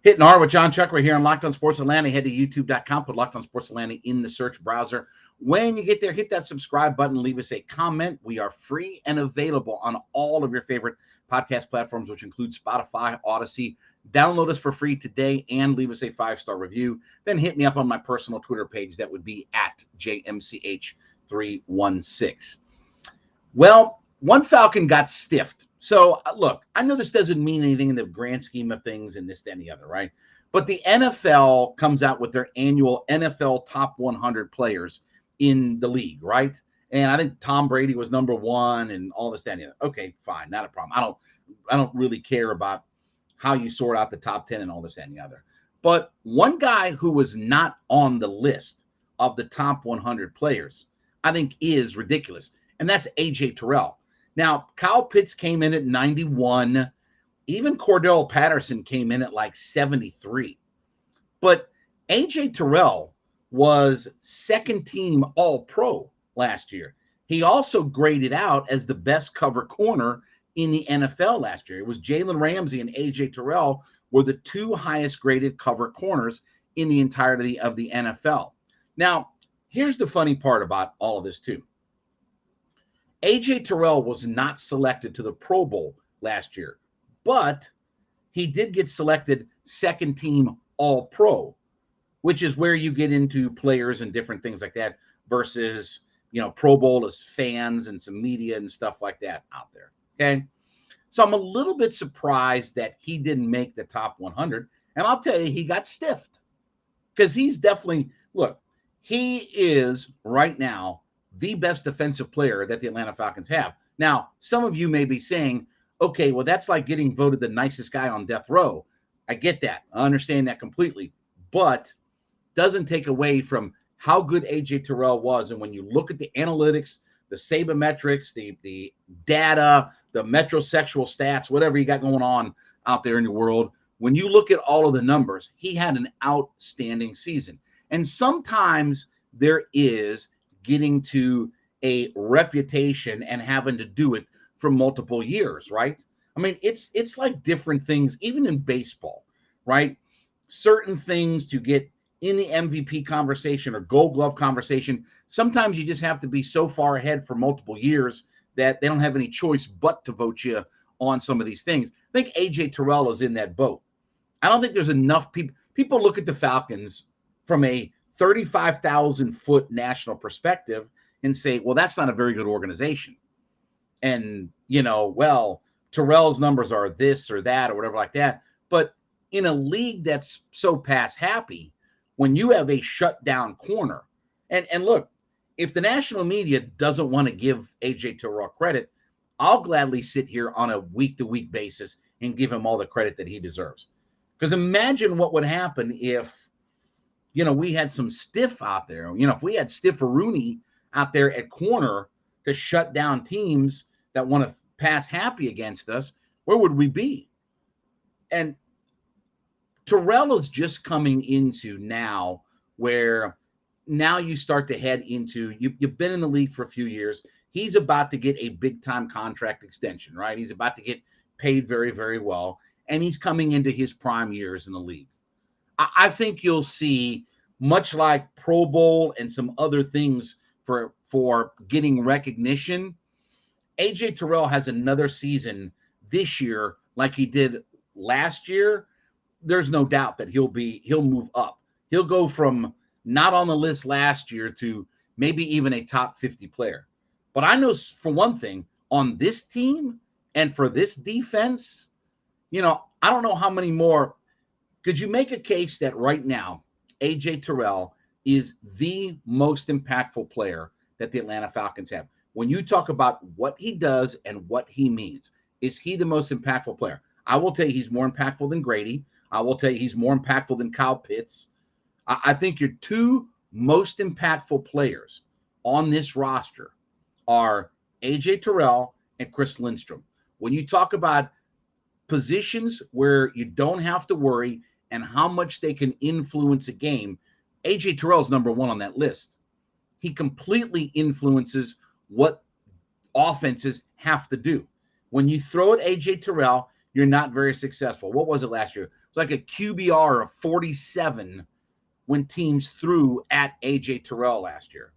Hittin R with Jon Chuckery here on Locked On Sports Atlanta. Head to youtube.com, put Locked On Sports Atlanta in the search browser. When you get there, hit that subscribe button, leave us a comment. We are free and available on all of your favorite podcast platforms, which include Spotify, Odyssey. Download us for free today and leave us a 5-star review. Then hit me up on my personal Twitter page. That would be at JMCH316. Well, one Falcon got stiffed. So, look, I know this doesn't mean anything in the grand scheme of things and this, that, and the other, right? But the NFL comes out with their annual NFL top 100 players in the league, right? And I think Tom Brady was number one and all this, that, and the other. Okay, fine, not a problem. I don't really care about how you sort out the top 10 and all this, that, and the other. But one guy who was not on the list of the top 100 players, I think is ridiculous. And that's A.J. Terrell. Now, Kyle Pitts came in at 91. Even Cordell Patterson came in at like 73. But A.J. Terrell was second team All-Pro last year. He also graded out as the best cover corner in the NFL last year. It was Jalen Ramsey and A.J. Terrell were the two highest graded cover corners in the entirety of the NFL. Now, here's the funny part about all of this too. A.J. Terrell was not selected to the Pro Bowl last year, but he did get selected second team All-Pro, which is where you get into players and different things like that versus, Pro Bowl as fans and some media and stuff like that out there. Okay. So I'm a little bit surprised that he didn't make the top 100. And I'll tell you, he got stiffed because he's definitely, he is right now the best defensive player that the Atlanta Falcons have. Now, some of you may be saying, okay, well, that's like getting voted the nicest guy on death row. I get that. I understand that completely. But doesn't take away from how good A.J. Terrell was. And when you look at the analytics, the sabermetrics, the data, the metrosexual stats, whatever you got going on out there in the world, when you look at all of the numbers, he had an outstanding season. And sometimes there is getting to a reputation and having to do it for multiple years, right? I mean, it's like different things, even in baseball, right? Certain things to get in the MVP conversation or Gold Glove conversation, sometimes you just have to be so far ahead for multiple years that they don't have any choice but to vote you on some of these things. I think A.J. Terrell is in that boat. I don't think there's enough people. People look at the Falcons from a 35,000-foot national perspective and say, well, that's not a very good organization. And, Terrell's numbers are this or that or whatever like that. But in a league that's so pass happy, when you have a shutdown corner, and look, if the national media doesn't want to give A.J. Terrell credit, I'll gladly sit here on a week-to-week basis and give him all the credit that he deserves. Because imagine what would happen if, we had some stiff out there. If we had Stifferooney out there at corner to shut down teams that want to pass happy against us, where would we be? And Terrell is just coming into now where now you start to head into, you've been in the league for a few years. He's about to get a big-time contract extension, right? He's about to get paid very, very well, and he's coming into his prime years in the league. I think you'll see, much like Pro Bowl and some other things for getting recognition, A.J. Terrell has another season this year like he did last year. There's no doubt that he'll move up. He'll go from not on the list last year to maybe even a top 50 player. But I know for one thing, on this team and for this defense, I don't know how many more. Could you make a case that right now, A.J. Terrell is the most impactful player that the Atlanta Falcons have? When you talk about what he does and what he means, is he the most impactful player? I will tell you he's more impactful than Grady. I will tell you he's more impactful than Kyle Pitts. I think your two most impactful players on this roster are A.J. Terrell and Chris Lindstrom. When you talk about positions where you don't have to worry and how much they can influence a game, A.J. Terrell's number one on that list. He completely influences what offenses have to do. When you throw at A.J. Terrell, you're not very successful. What was it last year? It was like a QBR of 47 when teams threw at A.J. Terrell last year.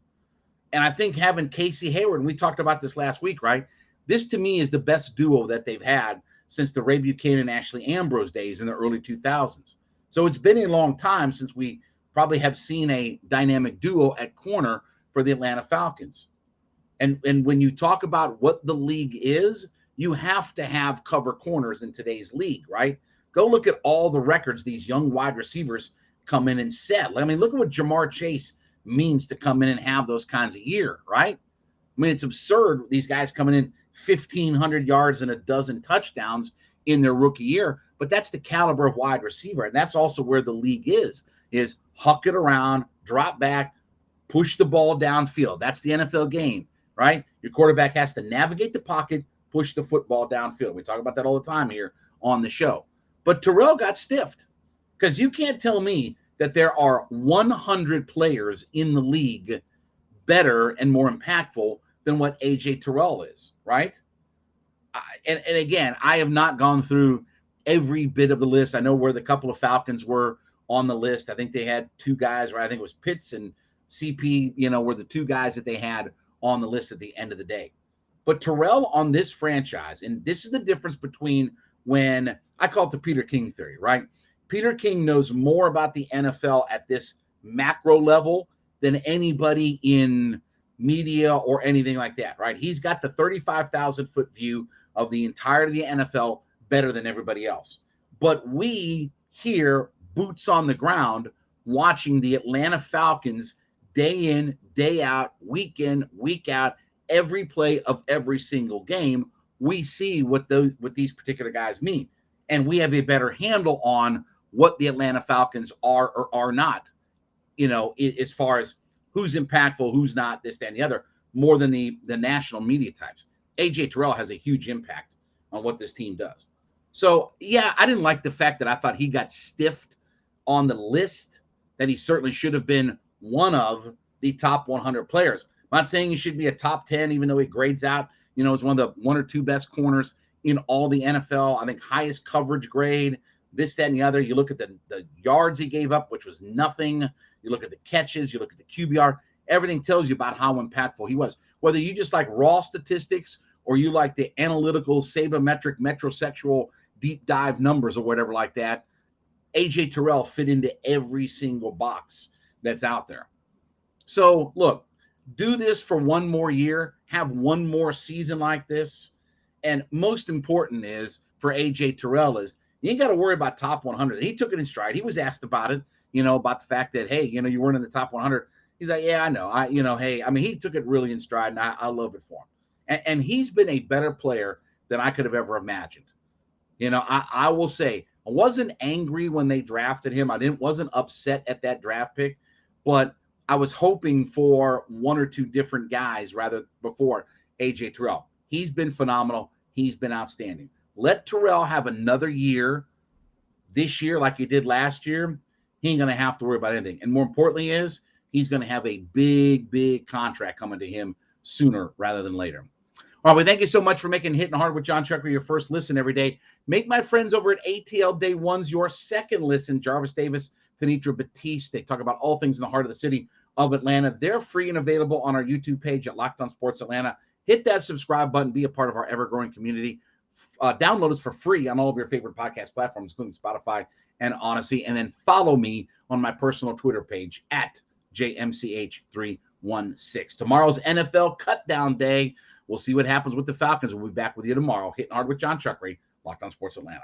And I think having Casey Hayward, and we talked about this last week, right? This to me is the best duo that they've had since the Ray Buchanan, Ashley Ambrose days in the early 2000s. So it's been a long time since we probably have seen a dynamic duo at corner for the Atlanta Falcons. And when you talk about what the league is, you have to have cover corners in today's league, right? Go look at all the records these young wide receivers come in and set. I mean, look at what Jamar Chase means to come in and have those kinds of year, right? I mean, it's absurd. These guys coming in 1,500 yards and a dozen touchdowns in their rookie year, but that's the caliber of wide receiver. And that's also where the league is huck it around, drop back, push the ball downfield. That's the NFL game, right? Your quarterback has to navigate the pocket, push the football downfield. We talk about that all the time here on the show. But Terrell got stiffed because you can't tell me that there are 100 players in the league better and more impactful than what A.J. Terrell is, right? And again, I have not gone through every bit of the list. I know where the couple of Falcons were on the list. I think they had two guys, right? I think it was Pitts and CP, were the two guys that they had on the list at the end of the day. But Terrell on this franchise, and this is the difference between when I call it the Peter King theory, right? Peter King knows more about the NFL at this macro level than anybody in media or anything like that, right? He's got the 35,000-foot view of the entirety of the NFL better than everybody else. But we here, boots on the ground, watching the Atlanta Falcons day in, day out, week in, week out, every play of every single game, we see what these particular guys mean. And we have a better handle on what the Atlanta Falcons are or are not, as far as who's impactful, who's not, this, that, and the other, more than the national media types. A.J. Terrell has a huge impact on what this team does. So, yeah, I didn't like the fact that I thought he got stiffed on the list, that he certainly should have been one of the top 100 players. I'm not saying he should be a top 10, even though he grades out, as one of the one or two best corners in all the NFL. I think highest coverage grade, this, that, and the other. You look at the yards he gave up, which was nothing. You look at the catches, you look at the QBR, everything tells you about how impactful he was. Whether you just like raw statistics or you like the analytical, sabermetric, metrosexual, deep dive numbers or whatever like that, A.J. Terrell fit into every single box that's out there. So, look, do this for one more year, have one more season like this. And most important is for A.J. Terrell is you ain't got to worry about top 100. He took it in stride. He was asked about it, about the fact that, hey, you weren't in the top 100. He's like, yeah, I know. He took it really in stride, and I love it for him. And he's been a better player than I could have ever imagined. I will say, I wasn't angry when they drafted him. Wasn't upset at that draft pick, but I was hoping for one or two different guys rather before A.J. Terrell. He's been phenomenal. He's been outstanding. Let Terrell have another year this year like he did last year. He ain't going to have to worry about anything. And more importantly he's going to have a big, big contract coming to him sooner rather than later. All right, well, thank you so much for making Hittin' Hard with Jon Chuckery your first listen every day. Make my friends over at ATL Day Ones your second listen. Jarvis Davis, Tanitra Batiste. They talk about all things in the heart of the city of Atlanta. They're free and available on our YouTube page at Locked On Sports Atlanta. Hit that subscribe button. Be a part of our ever-growing community. Download us for free on all of your favorite podcast platforms, including Spotify and Odyssey. And then follow me on my personal Twitter page at JMCH316. Tomorrow's NFL Cutdown Day. We'll see what happens with the Falcons. We'll be back with you tomorrow. Hitting Hard with Jon Chuckery, Locked On Sports Atlanta.